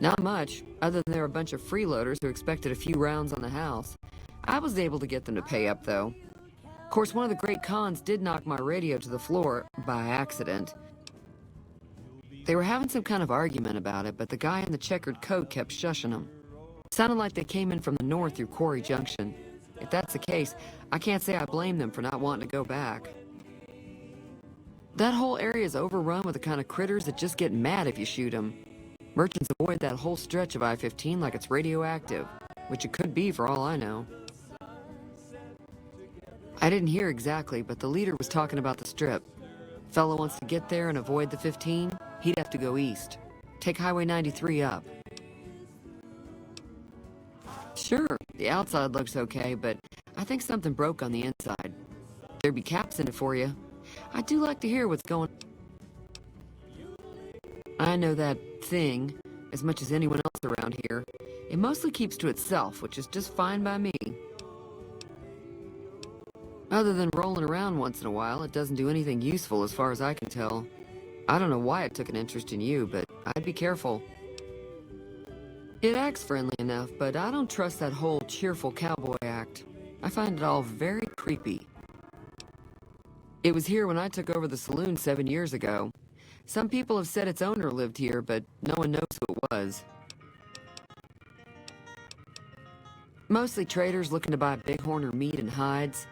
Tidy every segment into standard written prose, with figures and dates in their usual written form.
Not much, other than there were a bunch of freeloaders who expected a few rounds on the house. I was able to get them to pay up, though. Of course, one of the great cons did knock my radio to the floor by accident. They were having some kind of argument about it, but the guy in the checkered coat kept shushing them. Sounded like they came in from the north through Quarry Junction. If that's the case, I can't say I blame them for not wanting to go back. That whole area is overrun with the kind of critters that just get mad if you shoot them. Merchants avoid that whole stretch of I-15 like it's radioactive, which it could be for all I know. I didn't hear exactly, but the leader was talking about the strip. Fellow wants to get there and avoid the 15, he'd have to go east. Take Highway 93 up. Sure, the outside looks okay, but I think something broke on the inside. There'd be caps in it for you. I do like to hear what's going on. I know that thing as much as anyone else around here. It mostly keeps to itself, which is just fine by me. Other than rolling around once in a while, it doesn't do anything useful as far as I can tell. I don't know why it took an interest in you, but I'd be careful. It acts friendly enough, but I don't trust that whole cheerful cowboy act. I find it all very creepy. It was here when I took over the saloon 7 years ago. Some people have said its owner lived here, but no one knows who it was. Mostly traders looking to buy bighorn or meat and hides.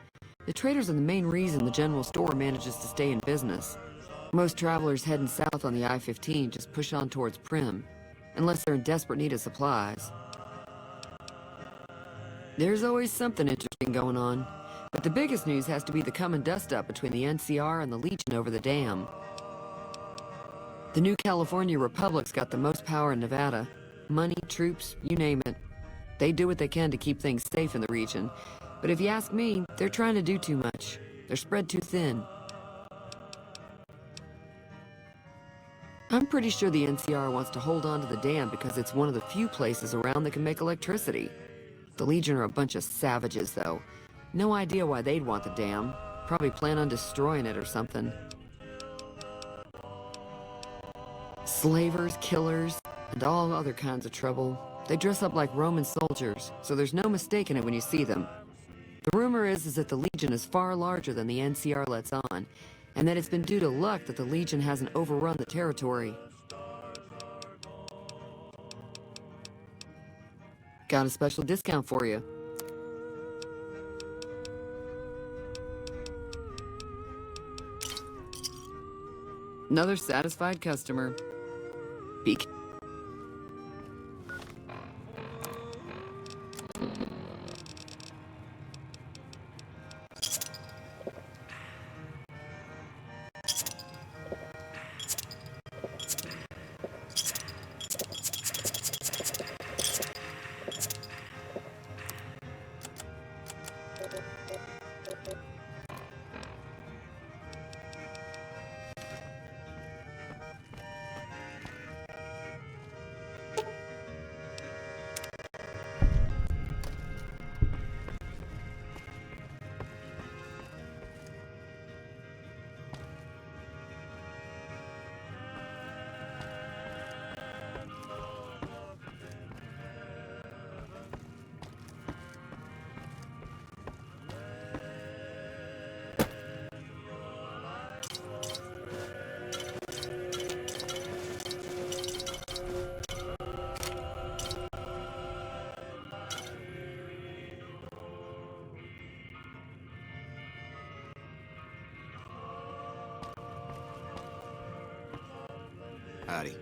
The traders are the main reason the general store manages to stay in business. Most travelers heading south on the I-15 just push on towards Primm, unless they're in desperate need of supplies. There's always something interesting going on, but the biggest news has to be the coming dust-up between the NCR and the Legion over the dam. The new California Republic's got the most power in Nevada. Money, troops, you name it. They do what they can to keep things safe in the region, but if you ask me, they're trying to do too much. They're spread too thin. I'm pretty sure the NCR wants to hold on to the dam because it's one of the few places around that can make electricity. The Legion are a bunch of savages, though. No idea why they'd want the dam. Probably plan on destroying it or something. Slavers, killers, and all other kinds of trouble. They dress up like Roman soldiers, so there's no mistaking it when you see them. The rumor is that the Legion is far larger than the NCR lets on, and that it's been due to luck that the Legion hasn't overrun the territory. Got a special discount for you. Another satisfied customer. Be Howdy.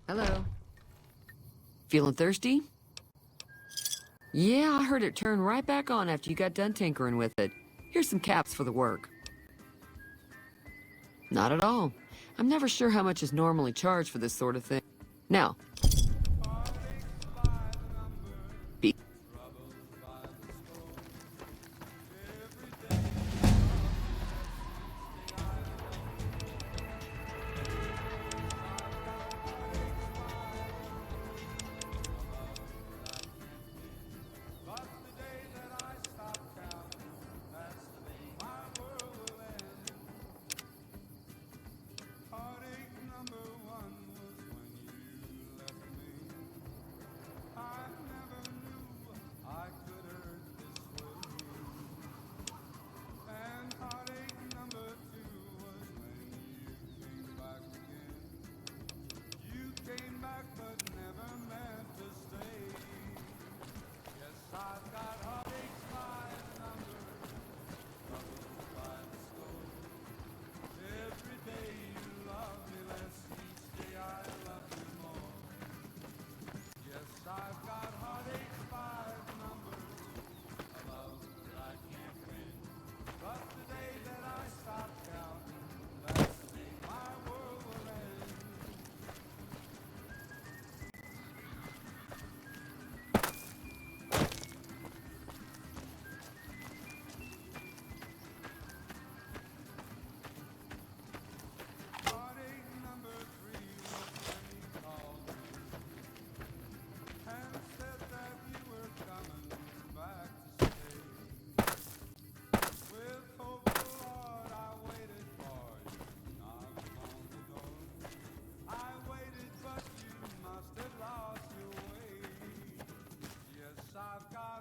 Hello. Feeling thirsty? Yeah, I heard it turn right back on after you got done tinkering with it. Here's some caps for the work. Not at all. I'm never sure how much is normally charged for this sort of thing. Now,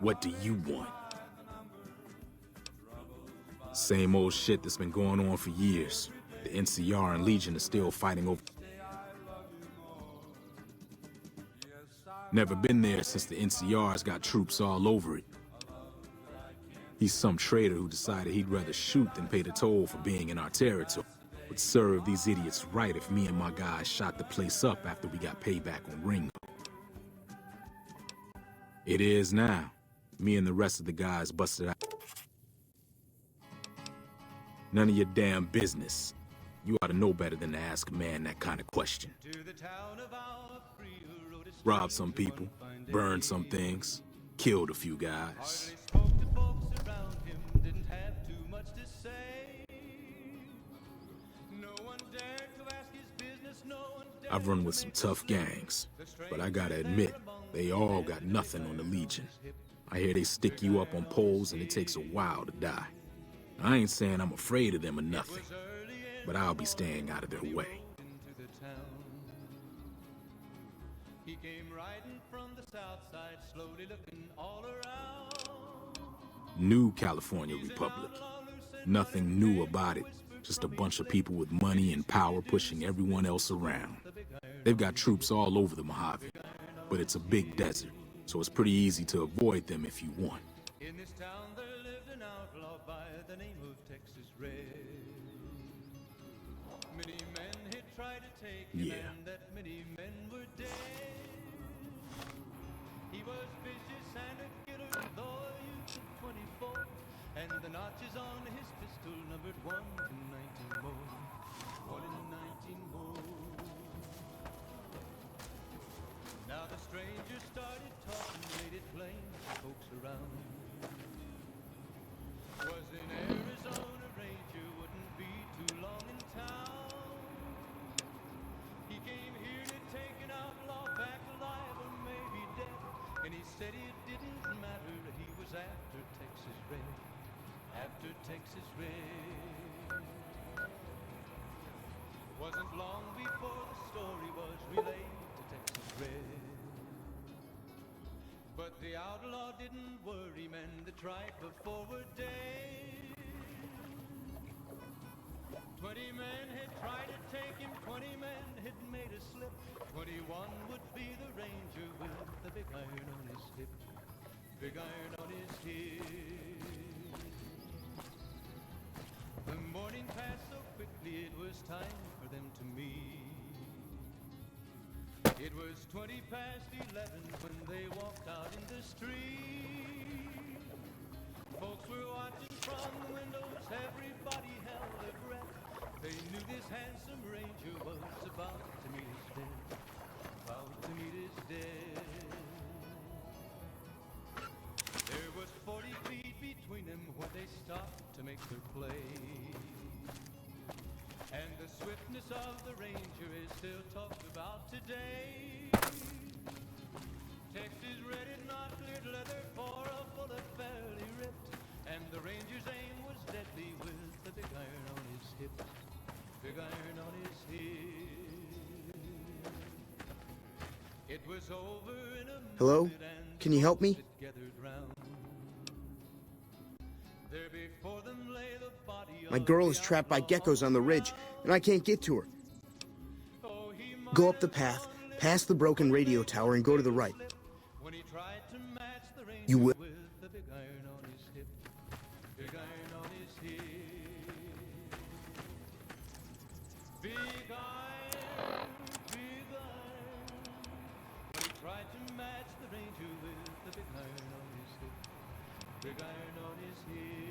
What do you want? Same old shit that's been going on for years. The NCR and Legion are still fighting over... Never been there since the NCR's got troops all over it. He's some traitor who decided he'd rather shoot than pay the toll for being in our territory. Would serve these idiots right if me and my guys shot the place up after we got payback on Ringo. It is now. Me and the rest of the guys busted out. None of your damn business. You ought to know better than to ask a man that kind of question. Robbed some people, burned some things, killed a few guys. I've run with some tough gangs, but I gotta admit, they all got nothing on the Legion. I hear they stick you up on poles and it takes a while to die. I ain't saying I'm afraid of them or nothing, but I'll be staying out of their way. He came riding from the south side, slowly looking all around. New California Republic. Nothing new about it. Just a bunch of people with money and power pushing everyone else around. They've got troops all over the Mojave, but it's a big desert, so it's pretty easy to avoid them if you want. In this town there lived an outlaw by the name of Texas Red. Many men had tried to take him, and that many men were dead. He was vicious and a killer, though a youth of 24, and the notches on his pistol numbered 1 in 19 more. 1 in 19 more. Now the stranger started talking, made it plain to folks around. Was in Arizona Ranger, wouldn't be too long in town. He came here to take an outlaw back alive or maybe dead, and he said it didn't matter, he was after Texas Red. After Texas Red. Wasn't long before the story was relayed to Texas Red. But the outlaw didn't worry men that tried for forward days. 20 men had tried to take him, 20 men had made a slip. 21 would be the ranger with the big iron on his hip. Big iron on his hip. The morning passed so quickly, it was time for them to meet. It was 20 past 11 when they walked out in the street. Folks were watching from the windows, everybody held their breath. They knew this handsome ranger was about to meet his death. About to meet his death. There was 40 feet between them when they stopped to make their play. And the swiftness of the ranger is still talked about today. Texas Red had not cleared leather for a bullet fairly ripped, and the ranger's aim was deadly with the big iron on his hip. Big iron on his hip. It was over in a Hello? Can you help me? My girl is trapped by geckos on the ridge, and I can't get to her. Go up the path, past the broken radio tower, and go to the right. You will. Big iron on his head.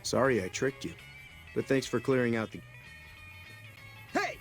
Sorry I tricked you, but thanks for clearing out the... Hey!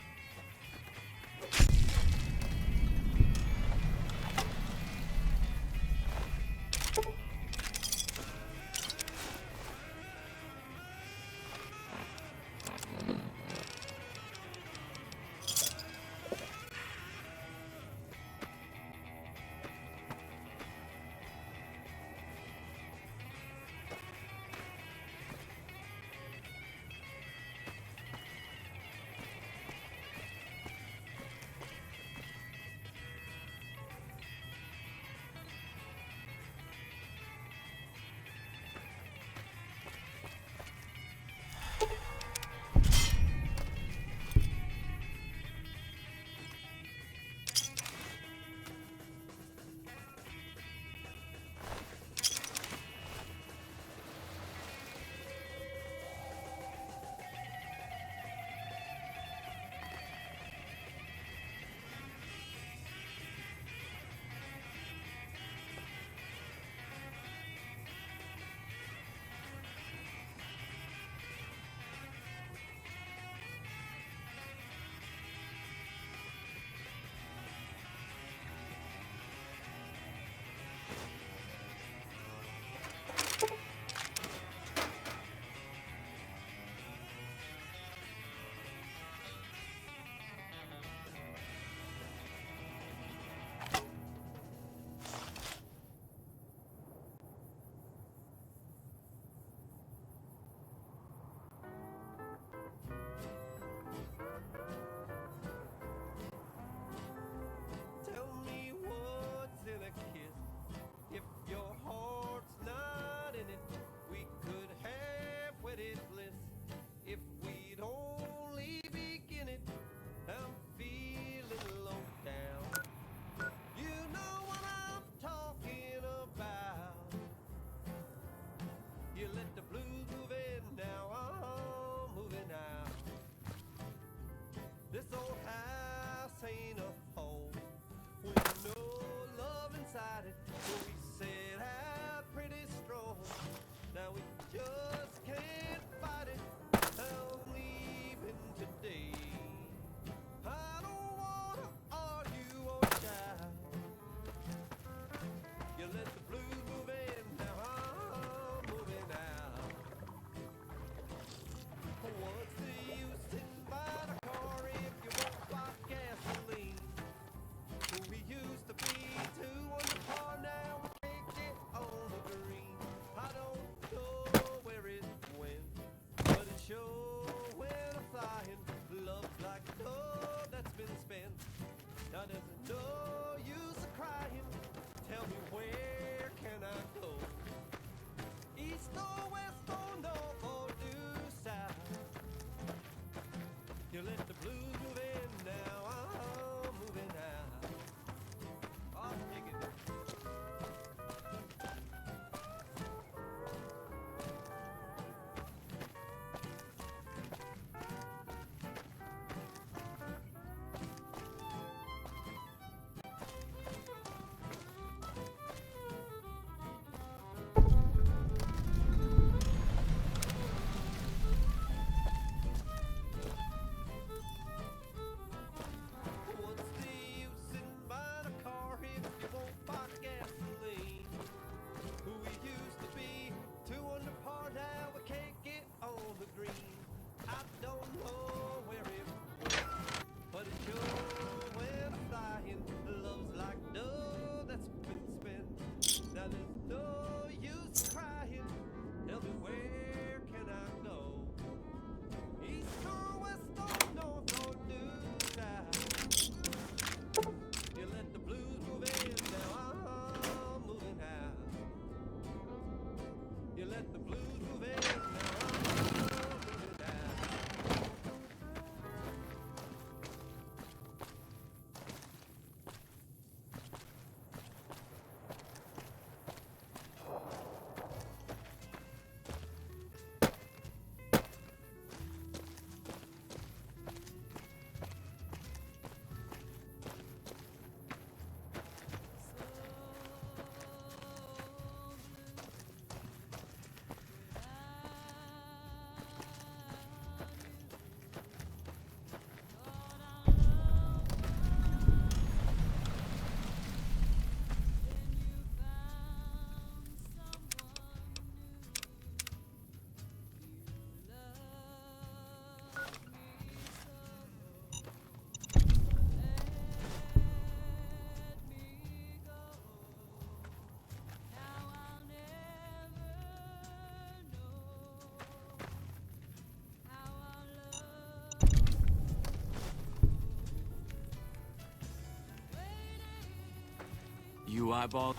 eyeball.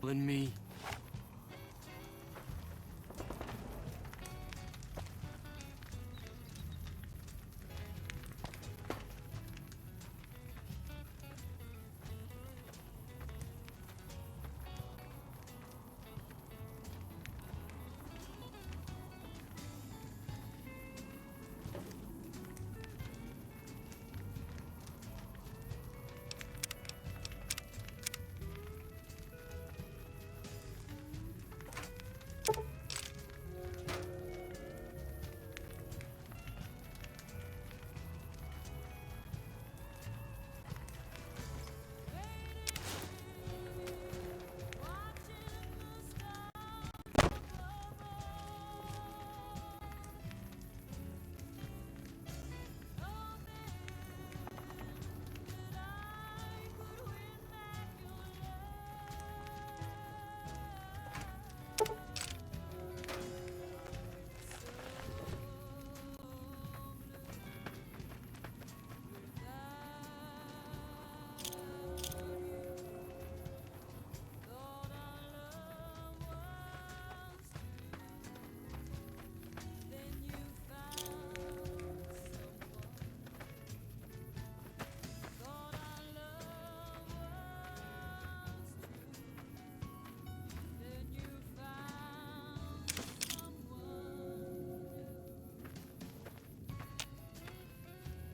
And me.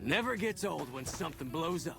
Never gets old when something blows up.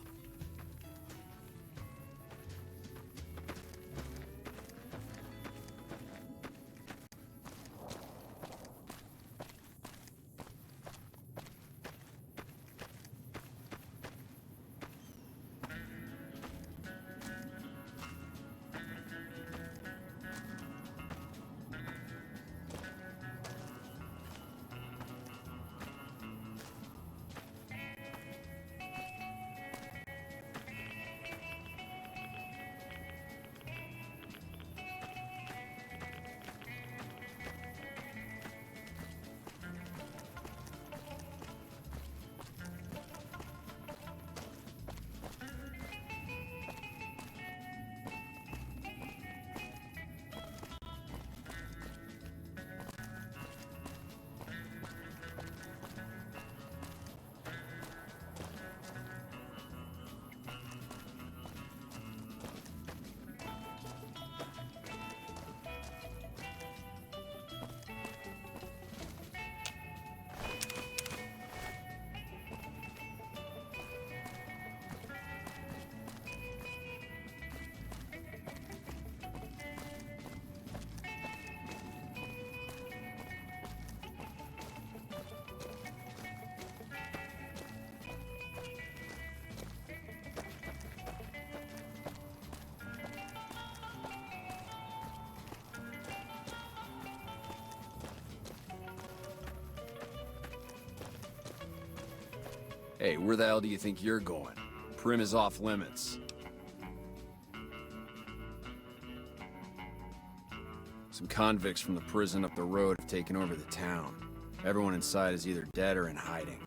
Hey, where the hell do you think you're going? Primm is off limits. Some convicts from the prison up the road have taken over the town. Everyone inside is either dead or in hiding.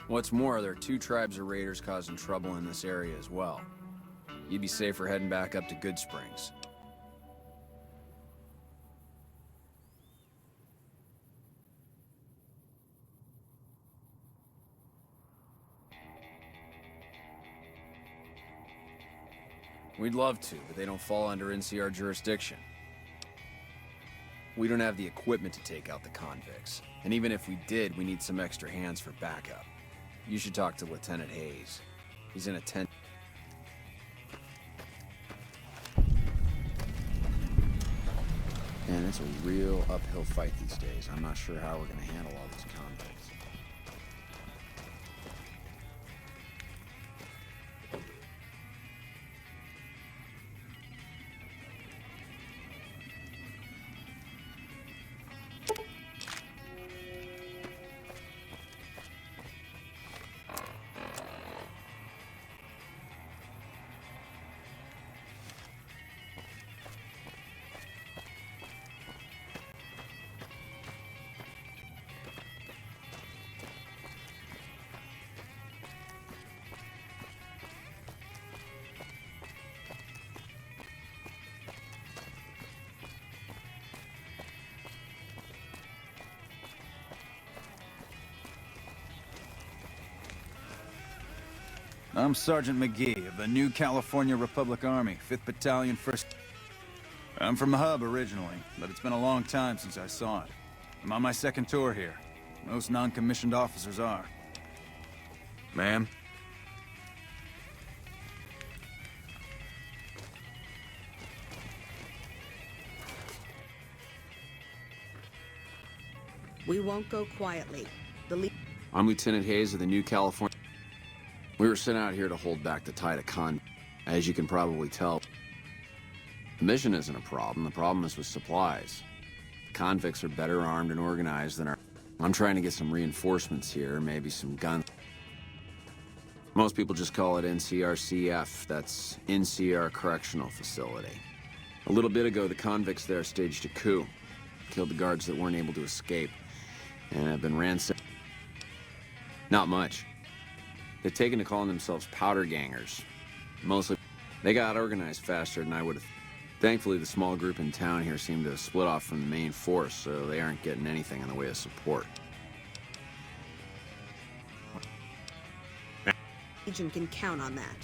What's more, there are 2 tribes of raiders causing trouble in this area as well. You'd be safer heading back up to Goodsprings. We'd love to, but they don't fall under NCR jurisdiction. We don't have the equipment to take out the convicts. And even if we did, we need some extra hands for backup. You should talk to Lieutenant Hayes. He's in a tent. And It's a real uphill fight these days. I'm not sure how we're gonna handle all these convicts. I'm Sergeant McGee of the New California Republic Army, 5th Battalion, 1st... I'm from the Hub originally, but it's been a long time since I saw it. I'm on my second tour here. Most non-commissioned officers are. Ma'am? We won't go quietly. I'm Lieutenant Hayes of the New California... We were sent out here to hold back the tide of As you can probably tell, the mission isn't a problem. The problem is with supplies. The convicts are better armed and organized than our... I'm trying to get some reinforcements here, maybe some guns. Most people just call it NCRCF. That's NCR Correctional Facility. A little bit ago, the convicts there staged a coup. Killed the guards that weren't able to escape. And have been ransacked. Not much. They've taken to calling themselves powder gangers. Mostly, they got organized faster than I would have. Thankfully, the small group in town here seemed to have split off from the main force, so they aren't getting anything in the way of support. Agent can count on that.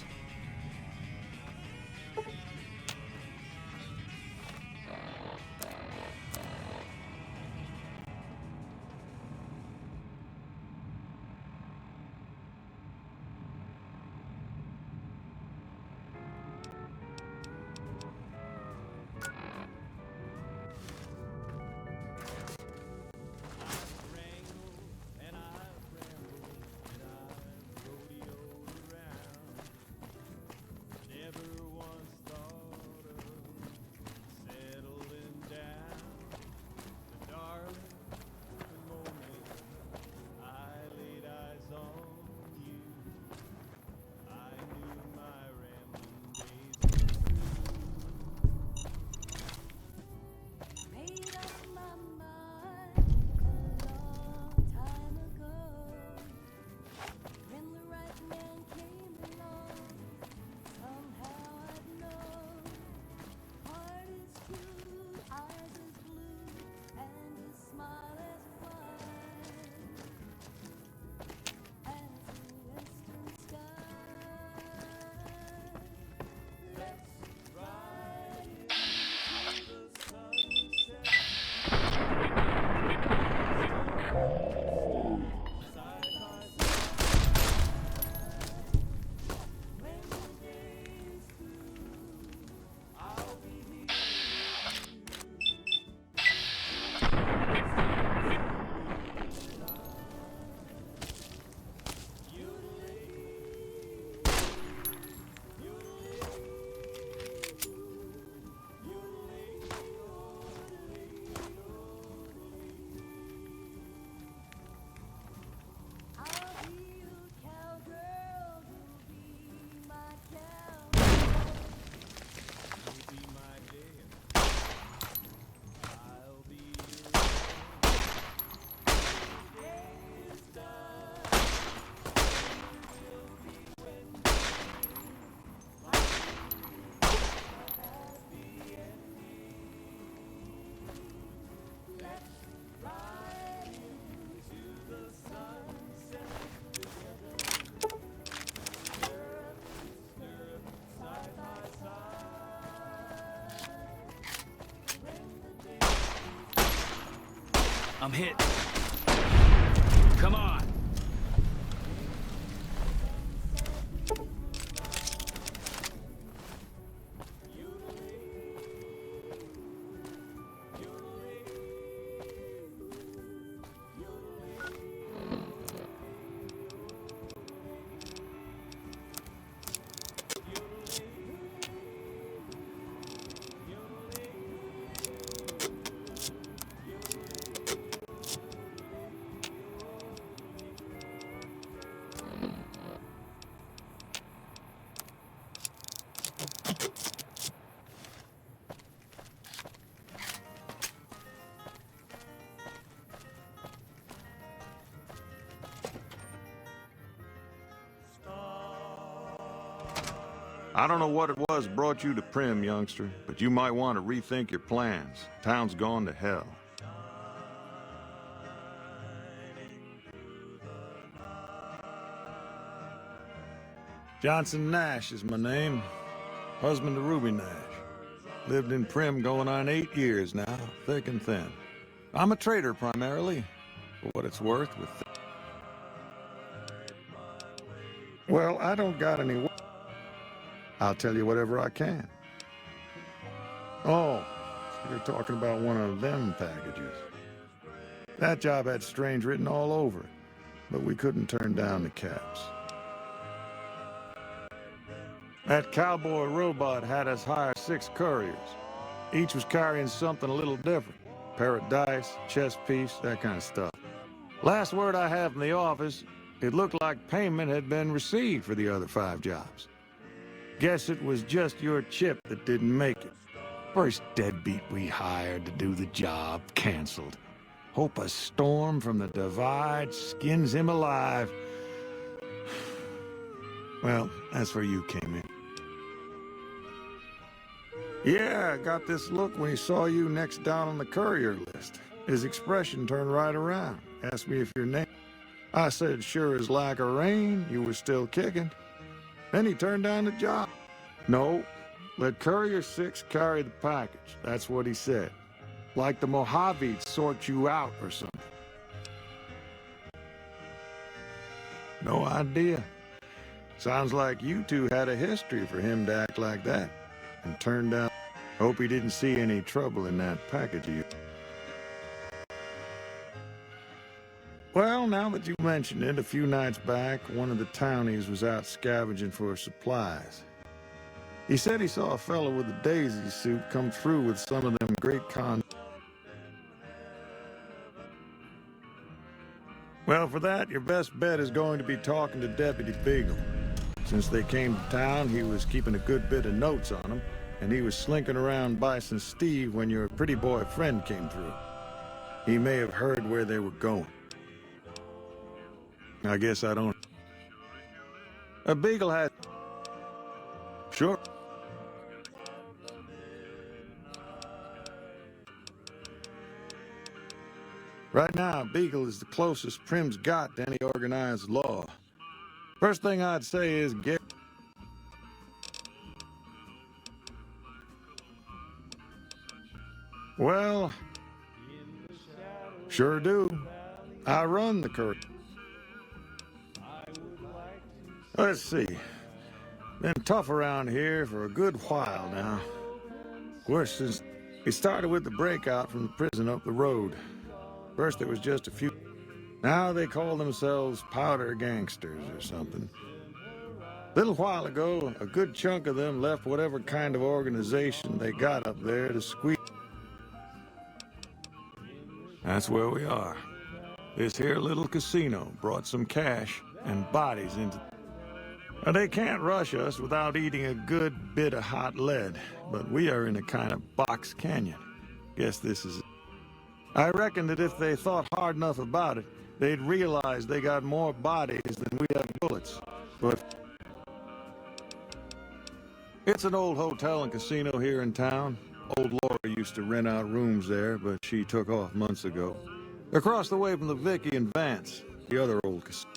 I'm hit. Come on. I don't know what it was brought you to Primm, youngster, but you might want to rethink your plans. Town's gone to hell. Johnson Nash is my name. Husband to Ruby Nash. Lived in Primm going on 8 years now, thick and thin. I'm a trader primarily, for what it's worth with... Well, I don't got any... I'll tell you whatever I can. Oh, you're talking about one of them packages. That job had strange written all over it, but we couldn't turn down the caps. That cowboy robot had us hire 6 couriers. Each was carrying something a little different. Pair of dice, chess piece, that kind of stuff. Last word I have from the office, it looked like payment had been received for the other 5 jobs. Guess it was just your chip that didn't make it. First deadbeat we hired to do the job canceled. Hope a storm from the divide skins him alive. Well, that's where you came in. Yeah, I got this look when he saw you next down on the courier list. His expression turned right around. Asked me if your name... I said, sure as lack of rain, you were still kicking. Then he turned down the job. No, let Courier 6 carry the package. That's what he said. Like the Mojave'd sort you out or something. No idea. Sounds like you two had a history for him to act like that. And turned down... Hope he didn't see any trouble in that package of you. Well, now that you mentioned it, a few nights back, one of the townies was out scavenging for supplies. He said he saw a fellow with a daisy suit come through with some of them great Well, for that, your best bet is going to be talking to Deputy Beagle. Since they came to town, he was keeping a good bit of notes on them, and he was slinking around Bison Steve when your pretty boy friend came through. He may have heard where they were going. I guess I don't... A Beagle had... Sure. Right now, Beagle is the closest Primm's got to any organized law. First thing I'd say is get... Well, sure do. I run the courier. Let's see. Been tough around here for a good while now. Worse since it started with the breakout from the prison up the road. First there was just a few. Now they call themselves powder gangsters or something. Little while ago, a good chunk of them left whatever kind of organization they got up there to squeeze. That's where we are. This here little casino brought some cash and bodies into... Now, they can't rush us without eating a good bit of hot lead, but we are in a kind of box canyon. Guess this is... I reckon that if they thought hard enough about it, they'd realize they got more bodies than we have bullets. But it's an old hotel and casino here in town. Old Laura used to rent out rooms there, but she took off months ago. Across the way from the Vicky and Vance, the other old casino.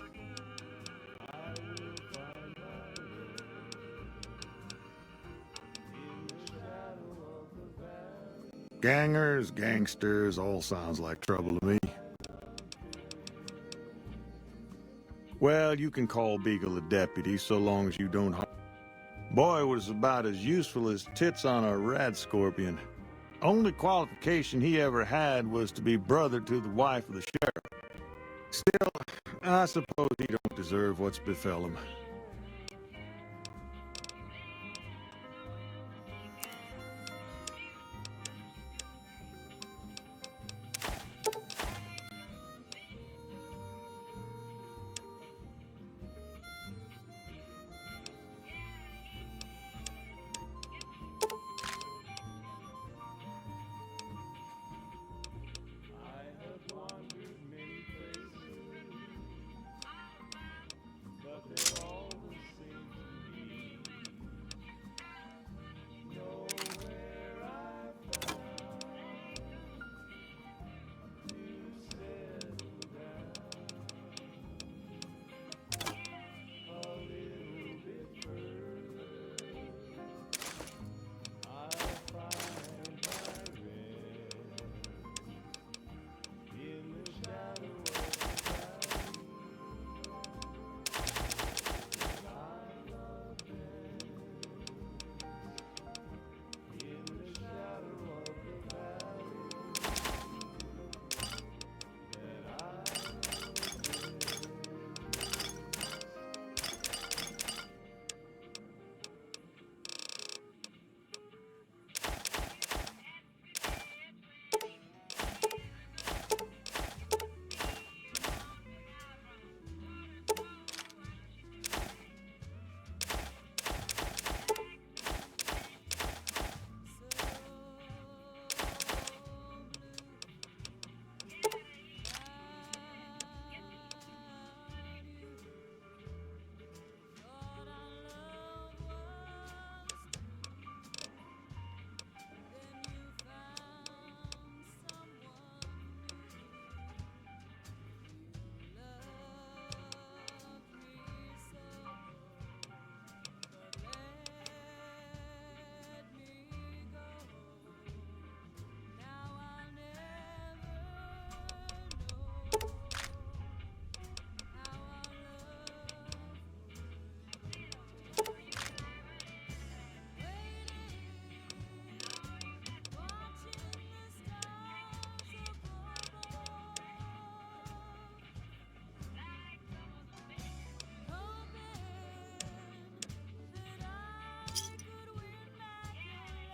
Gangers, gangsters, all sounds like trouble to me. Well, you can call Beagle a deputy so long as you don't... Boy was about as useful as tits on a rad scorpion. Only qualification he ever had was to be brother to the wife of the sheriff. Still, I suppose he don't deserve what's befell him.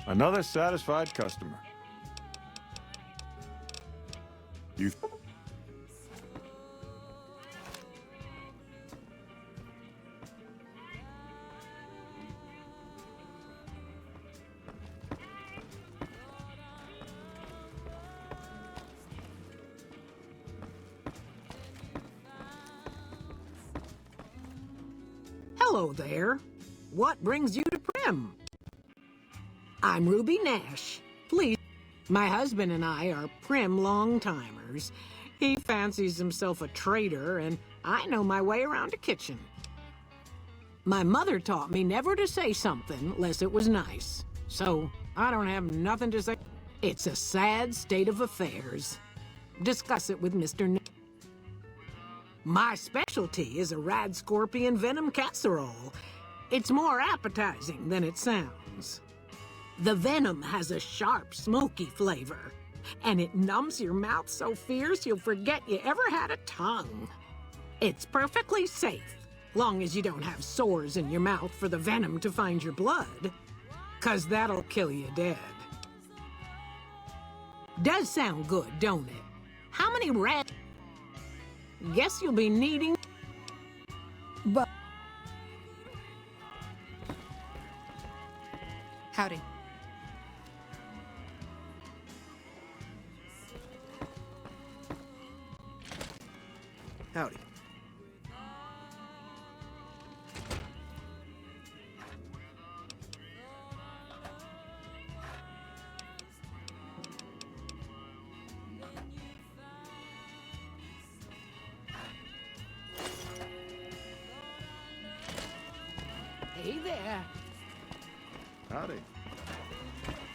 Another satisfied customer. You... Hello there. What brings you to Primm? I'm Ruby Nash. Please. My husband and I are Primm long-timers. He fancies himself a trader, and I know my way around a kitchen. My mother taught me never to say something unless it was nice. So, I don't have nothing to say. It's a sad state of affairs. Discuss it with Mr. My specialty is a rad scorpion venom casserole. It's more appetizing than it sounds. The venom has a sharp, smoky flavor, and it numbs your mouth so fierce you'll forget you ever had a tongue. It's perfectly safe, long as you don't have sores in your mouth for the venom to find your blood, 'cause that'll kill you dead. Does sound good, don't it? How many rad... Guess you'll be needing... But... Howdy. Howdy. Hey there. Howdy.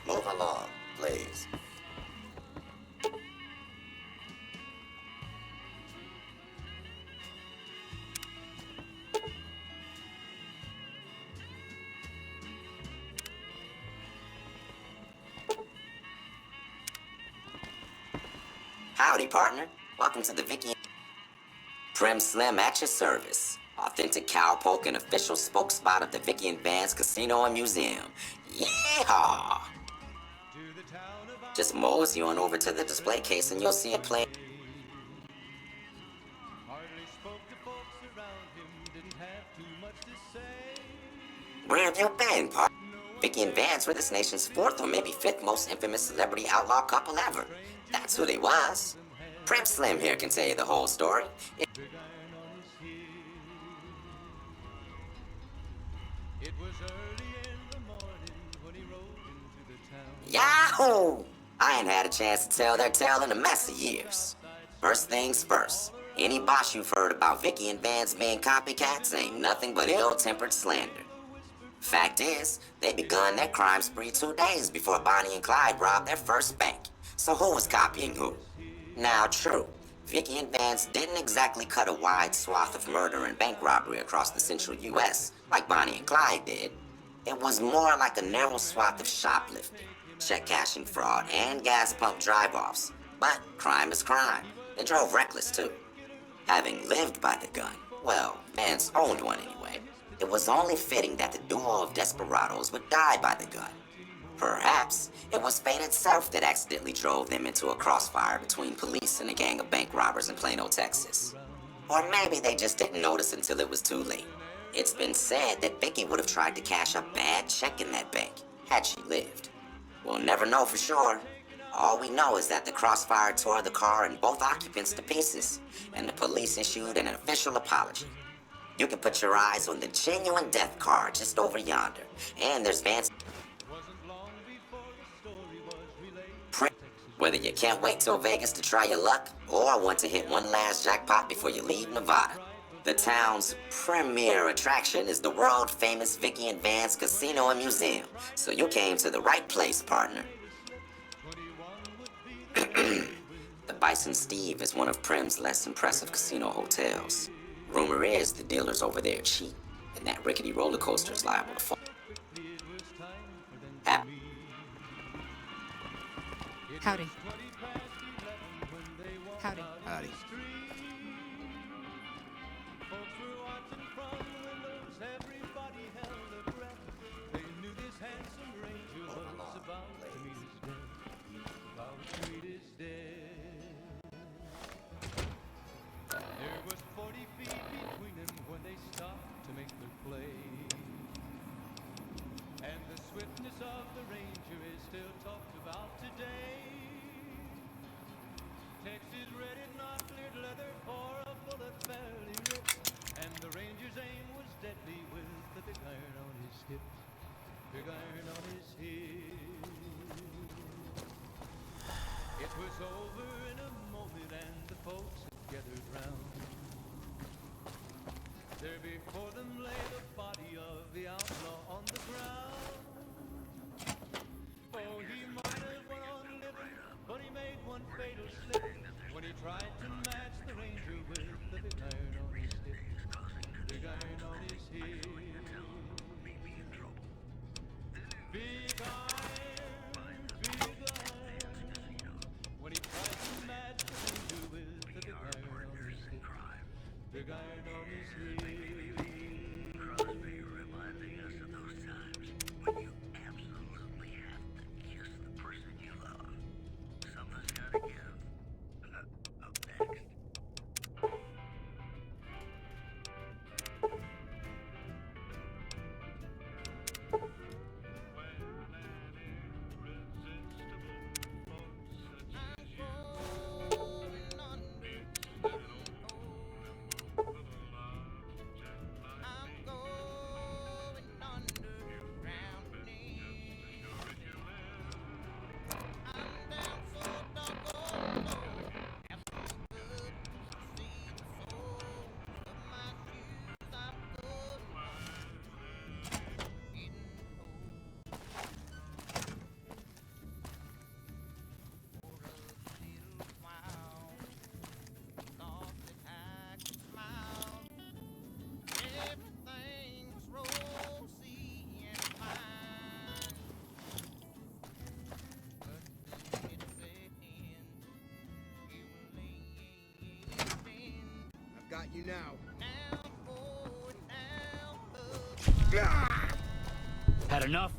Move along, please. Howdy, partner. Welcome to the Vicky. Primm Slim at your service. Authentic cowpoke and official spokespot of the Vicky and Vance Casino and Museum. Yeehaw! Just mosey on over to the display case and you'll see it play. Where have you been, partner? Vicky and Vance were this nation's fourth or maybe fifth most infamous celebrity outlaw couple ever. That's who they was. Primm Slim here can tell you the whole story. Yahoo! I ain't had a chance to tell their tale in a mess of years. First things first, any boss you've heard about Vicky and Vance being copycats ain't nothing but ill-tempered slander. Fact is, they begun their crime spree 2 days before Bonnie and Clyde robbed their first bank. So who was copying who? Now true, Vicky and Vance didn't exactly cut a wide swath of murder and bank robbery across the central US like Bonnie and Clyde did. It was more like a narrow swath of shoplifting, check cashing fraud, and gas pump drive-offs. But crime is crime. They drove reckless too. Having lived by the gun, well, Vance owned one anyway, it was only fitting that the duo of desperados would die by the gun. Perhaps it was fate itself that accidentally drove them into a crossfire between police and a gang of bank robbers in Plano, Texas. Or maybe they just didn't notice until it was too late. It's been said that Vicky would have tried to cash a bad check in that bank, had she lived. We'll never know for sure. All we know is that the crossfire tore the car and both occupants to pieces, and the police issued an official apology. You can put your eyes on the genuine death car just over yonder, and there's Vance. Whether you can't wait till Vegas to try your luck, or want to hit one last jackpot before you leave Nevada, the town's premier attraction is the world-famous Vicky and Vance Casino and Museum, so you came to the right place, partner. The Bison Steve is one of Primm's less impressive casino hotels. Rumor is the dealers over there cheat, and that rickety roller coaster is liable to fall. Howdy. Howdy. Howdy. vows to meet his death. Vows to meet his death. There was 40 feet between them when they stopped to make their play. And the swiftness of the Ranger is still talked about today. Texas red, not cleared leather, for a bullet fairly ripped. And the Ranger's aim was deadly with the big iron on his hip. Big iron on his hip. It was over in a moment and the folks had gathered round. There before them lay the body of the outlaw on the ground. Oh, he might have went on living, but he made one fatal slip when he tried to match the Ranger with the big iron on his hip. Big iron on his hip. Big iron, when he tried to match the Ranger with the big iron on his hip. Big iron on his hip. Crosby reminding us of those times when you absolutely have to kiss the person you love. Something's gotta give. Up next. Got you now. Had enough?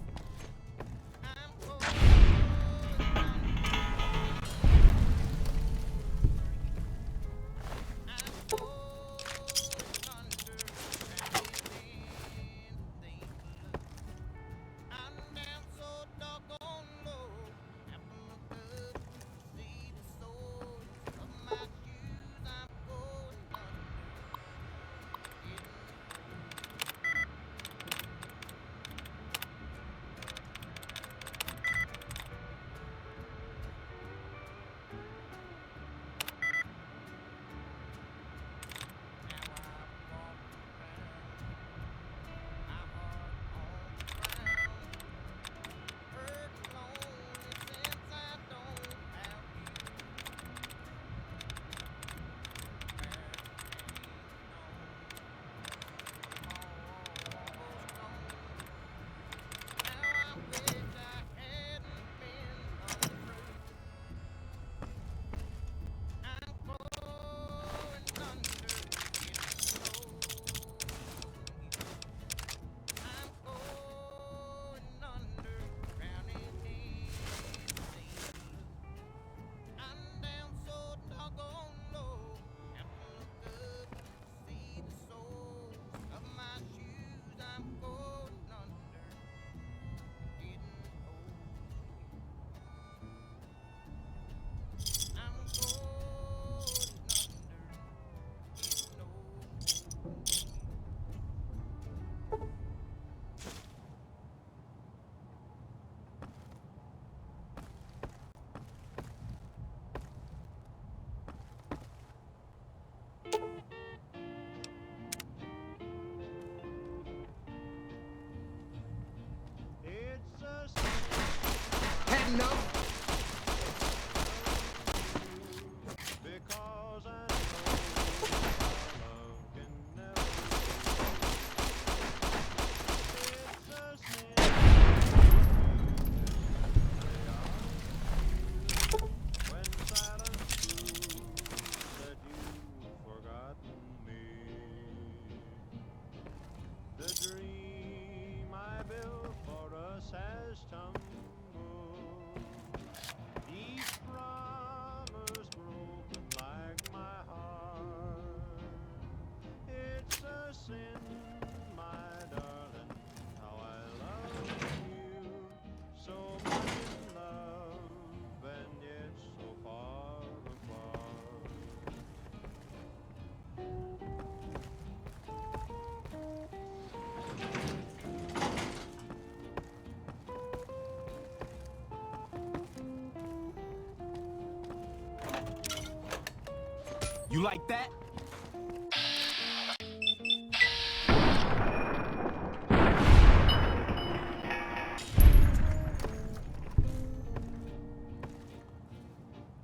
You like that?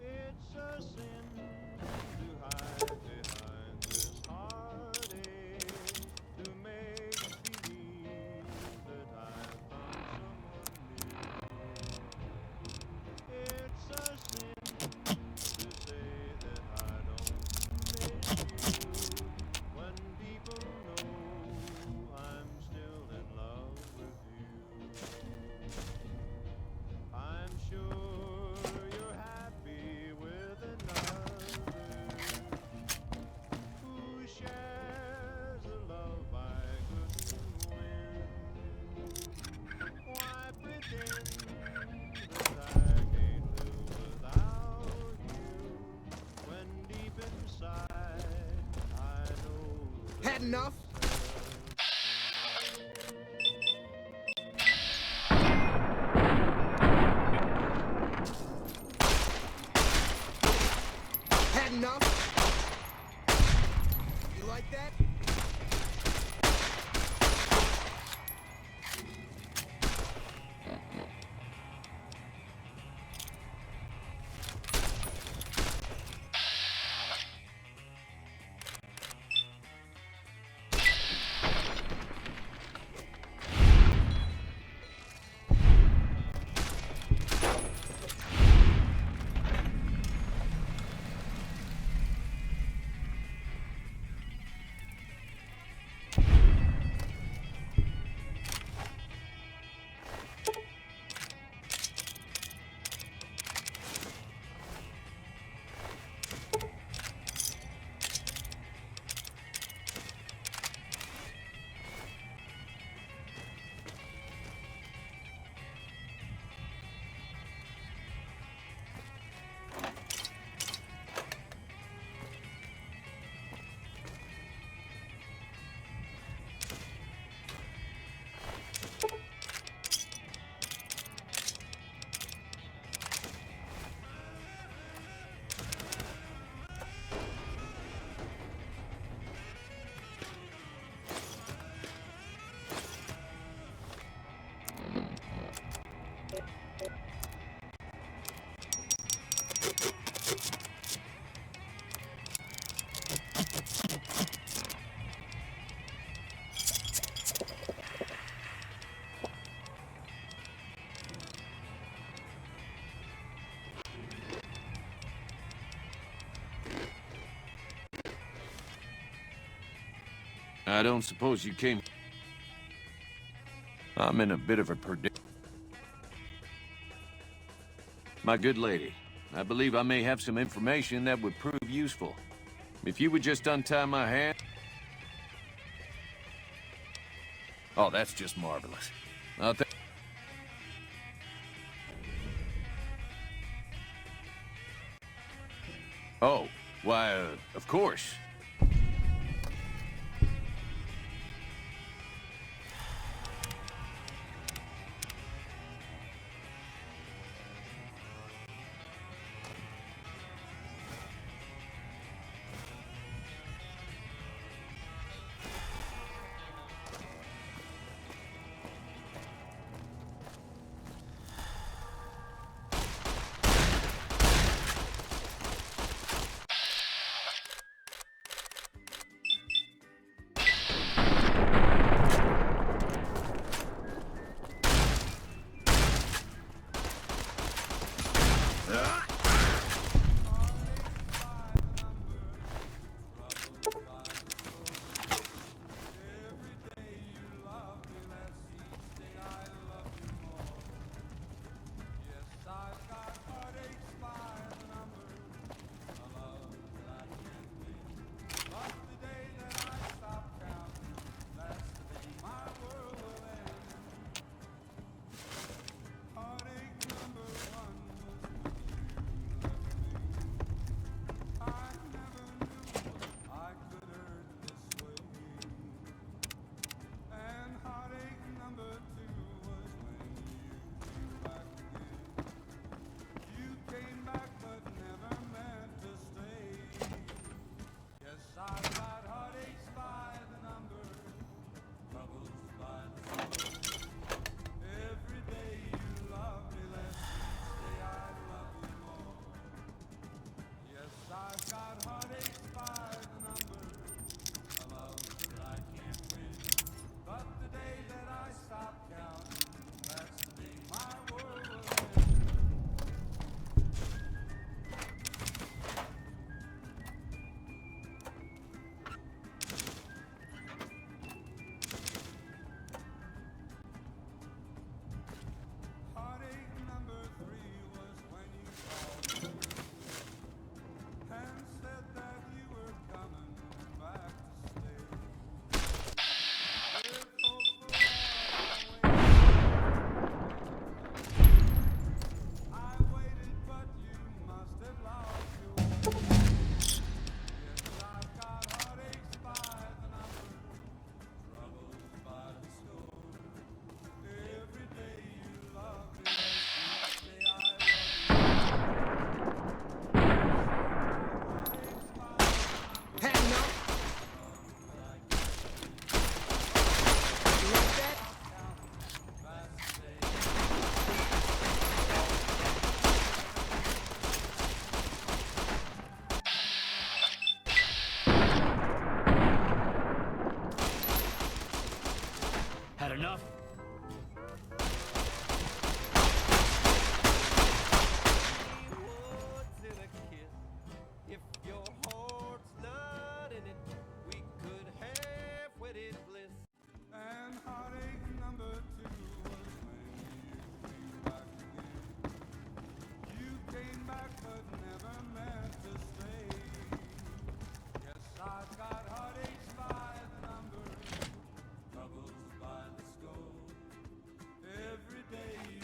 It's a sin to hide behind this heartache, to make believe that I've found someone new. It's a sin to say that I don't miss you, when people know I'm still in love with you. I'm sure you're happy with another who shares a love I couldn't win. Why pretend that I can't live without you, when deep inside I know Had enough? Had enough? You like that? I don't suppose you came... I'm in a bit of a predicament. My good lady, I believe I may have some information that would prove useful. If you would just untie my hand... Oh, that's just marvelous. Oh, why, of course.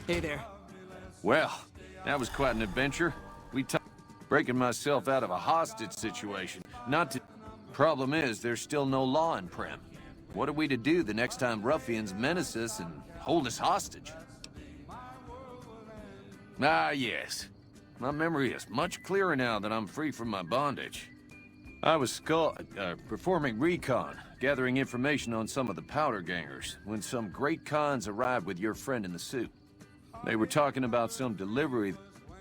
Hey there. Well, that was quite an adventure. Breaking myself out of a hostage situation. Not to... Problem is, there's still no law in Primm. What are we to do the next time ruffians menace us and hold us hostage? Ah, yes. My memory is much clearer now that I'm free from my bondage. I was performing recon, gathering information on some of the powder gangers, when some great cons arrived with your friend in the suit. They were talking about some delivery.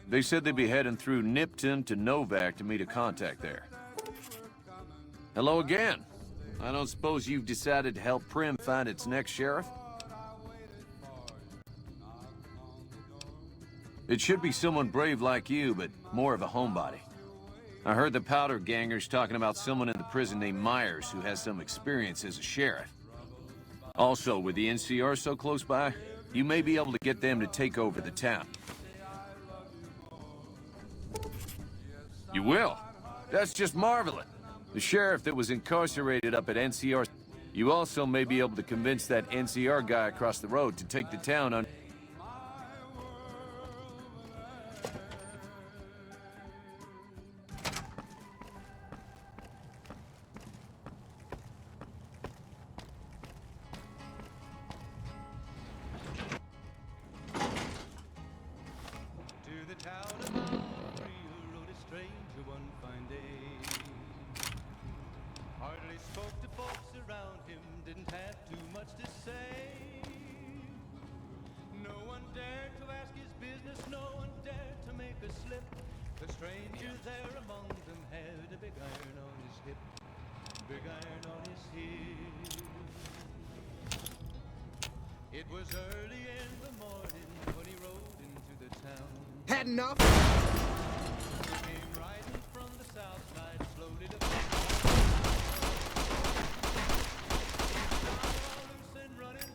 They said they'd be heading through Nipton to Novak to meet a contact there. Hello again. I don't suppose you've decided to help Primm find its next sheriff? It should be someone brave like you, but more of a homebody. I heard the powder gangers talking about someone in the prison named Myers who has some experience as a sheriff. Also, with the NCR so close by, you may be able to get them to take over the town. You will? That's just marvelous. The sheriff that was incarcerated up at NCR. You also may be able to convince that NCR guy across the road to take the town on... It was early in the morning when he rode into the town. Had enough? He came riding from the south side, slowly looking loose and running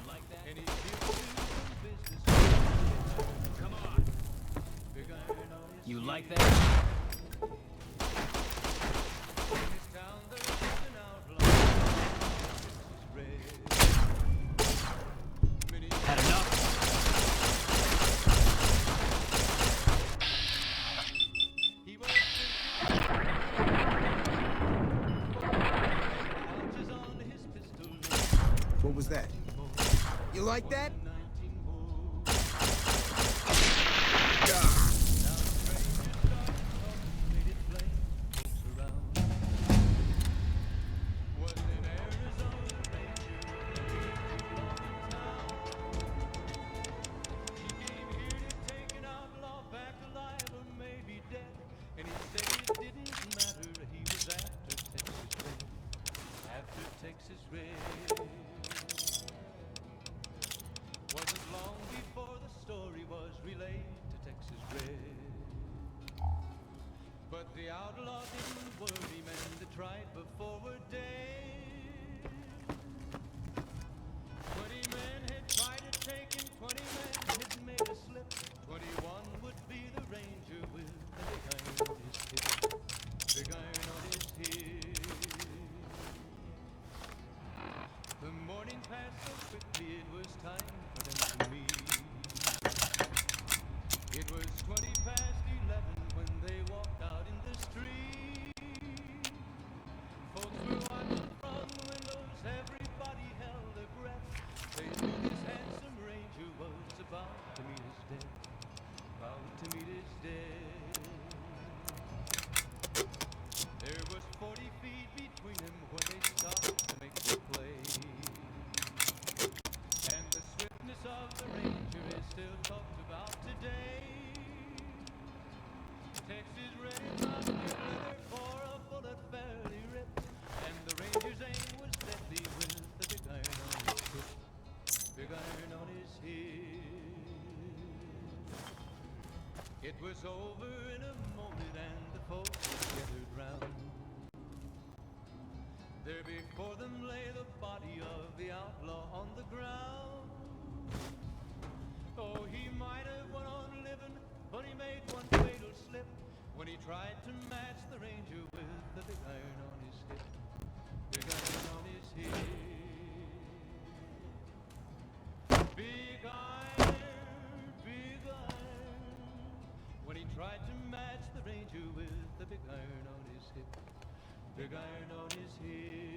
like that. And he's here to do some business. Come on. Big iron on his You like that? Had enough? What was that? You like that? Texas Red. Wasn't long before the story was relayed to Texas Red. But the outlaw didn't worry, men that tried before were dead. 20 men had tried to take him, 20 men had made a slip. 21 would be the ranger with the big iron on his hip. Big iron on his hip. The morning passed so quickly, it was time for them to meet. It was 20 past 11 when they walked out in the street. Folks were watching from the windows, everybody held their breath. They knew this handsome ranger was about to meet his death. About to meet his death. There was 40 feet between them when they stopped to make the play. Of the ranger is still talked about today. Texas Red is not together for a bullet fairly ripped, and the ranger's aim was deadly with the big iron on his hip. Big iron on his hip. It was over in a moment, and the folks gathered round. There before them lay the body of the outlaw on the ground. Oh, he might have went on living, but he made one fatal slip when he tried to match the ranger with the big iron on his hip. Big iron on his hip. Big Big iron on his head.